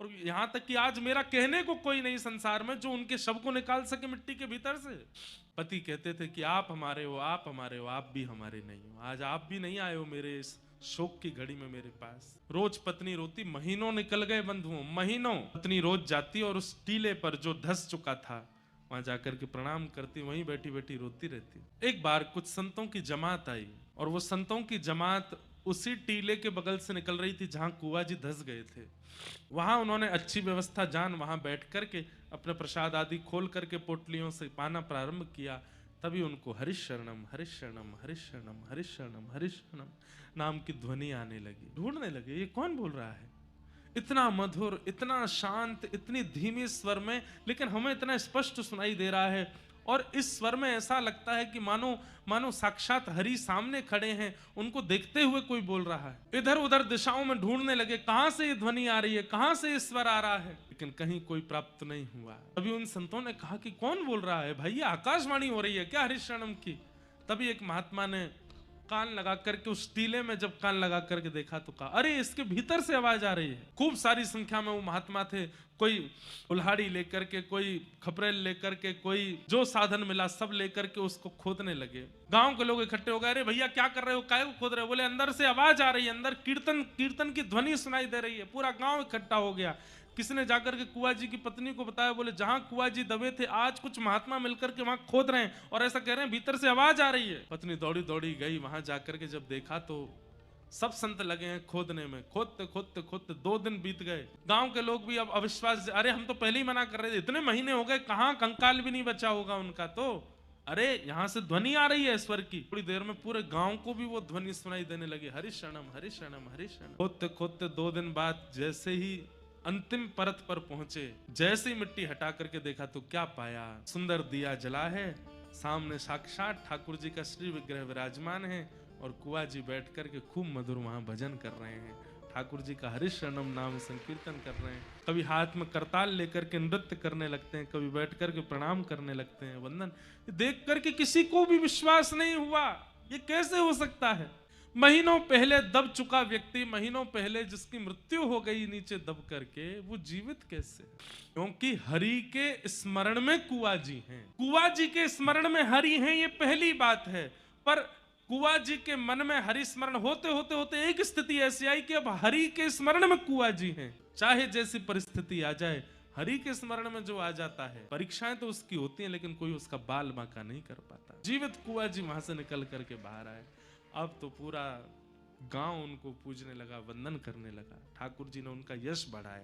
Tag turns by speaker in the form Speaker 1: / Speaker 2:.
Speaker 1: और यहाँ तक कि आज मेरा कहने को कोई नहीं संसार में जो उनके शव को निकाल सके मिट्टी के भीतर से। पति कहते थे कि आप हमारे हो, आप हमारे हो, आप भी हमारे नहीं हो। आज आप भी नहीं आए हो मेरे इस शोक की घड़ी में मेरे पास। रोज पत्नी रोती, महीनों निकल गए बंधुओं, महीनों। पत्नी रोज जाती और उस टीले पर जो धस चुका था वहां जाकर के प्रणाम करती, वहीं बैठी बैठी रोती रहती। एक बार कुछ संतों की जमात आई और वो संतों की जमात उसी टीले के बगल से निकल रही थी जहां कुआ जी धस गए थे। वहां उन्होंने अच्छी व्यवस्था जान वहां बैठ करके अपने प्रसाद आदि खोल करके पोटलियों से पाना प्रारंभ किया। तभी उनको हरिशरणम हरिशरणम हरिशरणम हरिशरणम हरिशरणम नाम की ध्वनि आने लगी। ढूंढने लगे ये कौन बोल रहा है, इतना मधुर, इतना शांत, इतनी धीमी स्वर में, लेकिन हमें इतना स्पष्ट सुनाई दे रहा है। और इस स्वर में ऐसा लगता है कि मानो मानो साक्षात हरि सामने खड़े हैं, उनको देखते हुए कोई बोल रहा है। इधर उधर दिशाओं में ढूंढने लगे कहां से ये ध्वनि आ रही है, कहां से ये स्वर आ रहा है, लेकिन कहीं कोई प्राप्त नहीं हुआ। तभी उन संतों ने कहा कि कौन बोल रहा है भाई, ये आकाशवाणी हो रही है क्या हरिशरणम की। तभी एक महात्मा ने कान लगा करके उस टीले में जब कान लगा करके देखा तो कहा अरे इसके भीतर से आवाज आ रही है। खूब सारी संख्या में वो महात्मा थे, कोई उल्हाड़ी लेकर के, कोई खपरेल लेकर के, कोई जो साधन मिला सब लेकर के उसको खोदने लगे। गांव के लोग इकट्ठे हो गए, अरे भैया क्या कर रहे हो, काहे को खोद रहे हो। बोले अंदर से आवाज आ रही है, अंदर कीर्तन कीर्तन की ध्वनि सुनाई दे रही है। पूरा गांव इकट्ठा हो गया। किसी ने जाकर के कुआ जी की पत्नी को बताया, बोले जहां कुआ जी दबे थे आज कुछ महात्मा मिलकर के वहां खोद रहे हैं और ऐसा कह रहे हैं भीतर से आवाज आ रही है। पत्नी दौड़ी दौड़ी गई, वहां जाकर के जब देखा तो सब संत लगे हैं खोदने में। खोदते खोदते खोदते 2 दिन बीत गए। गांव के लोग भी अब अविश्वास, अरे हम तो पहले ही मना कर रहे थे, इतने महीने हो गए, कहां कंकाल भी नहीं बचा होगा उनका। तो अरे यहां से ध्वनि आ रही है स्वर की। थोड़ी देर में पूरे गांव को भी वो ध्वनि सुनाई देने लगी, हरिशरणम हरिशरणम हरिशरणम। खोदते खोदते 2 दिन बाद जैसे ही अंतिम परत पर पहुंचे, जैसे ही मिट्टी हटा करके देखा तो क्या पाया, सुंदर दिया जला है, सामने साक्षात ठाकुर जी का श्री विग्रह विराजमान है और कुआ जी बैठ करके खूब मधुर वहां भजन कर रहे हैं, ठाकुर जी का हरिशरणम नाम संकीर्तन कर रहे हैं। कभी हाथ में करताल लेकर के नृत्य करने लगते हैं, कभी बैठ करके प्रणाम करने लगते हैं, वंदन। देख करके किसी को भी विश्वास नहीं हुआ, ये कैसे हो सकता है। महीनों पहले दब चुका व्यक्ति, महीनों पहले जिसकी मृत्यु हो गई नीचे दब करके, वो जीवित कैसे। क्योंकि हरि के स्मरण में कुआ जी हैं, कुआ जी के स्मरण में हरि हैं, ये पहली बात है। पर कुआ जी के मन में हरि स्मरण होते होते होते एक स्थिति ऐसी आई कि अब हरि के स्मरण में कुआ जी हैं। चाहे जैसी परिस्थिति आ जाए, हरि के स्मरण में जो आ जाता है, परीक्षाएं तो उसकी होती हैं लेकिन कोई उसका बाल बांका नहीं कर पाता। जीवित कुआ जी वहां से निकल करके बाहर आए। अब तो पूरा गांव उनको पूजने लगा, वंदन करने लगा। ठाकुर जी ने उनका यश बढ़ाया।